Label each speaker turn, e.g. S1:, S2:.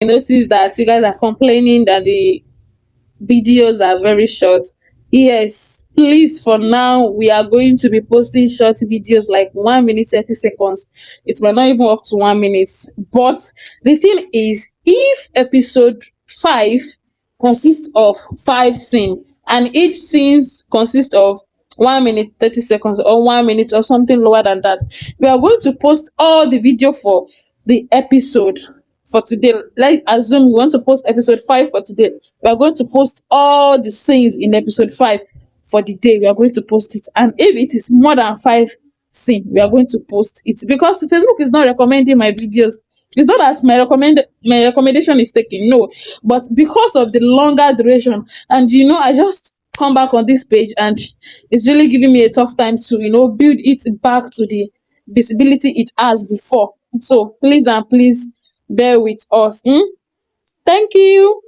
S1: notice that you guys are complaining that the videos are very short. Yes, please, for now, we are going to be posting short videos like 1 minute, 30 seconds. It might not even up to 1 minute. But the thing is, if episode 5 consists of 5 scenes and each scenes consists of 1 minute, 30 seconds, or 1 minute, or something lower than that, we are going to post all the video for the episode for today. Let's assume we want to post episode 5 for today. We are going to post all the scenes in episode 5 for the day. We are going to post it. And if it is more than 5 scenes, we are going to post it, because Facebook is not recommending my videos. It's not as my recommendation is taken, no, but because of the longer duration. And I just come back on this page, and it's really giving me a tough time to build it back to the visibility it has before. So please and please bear with us. Thank you.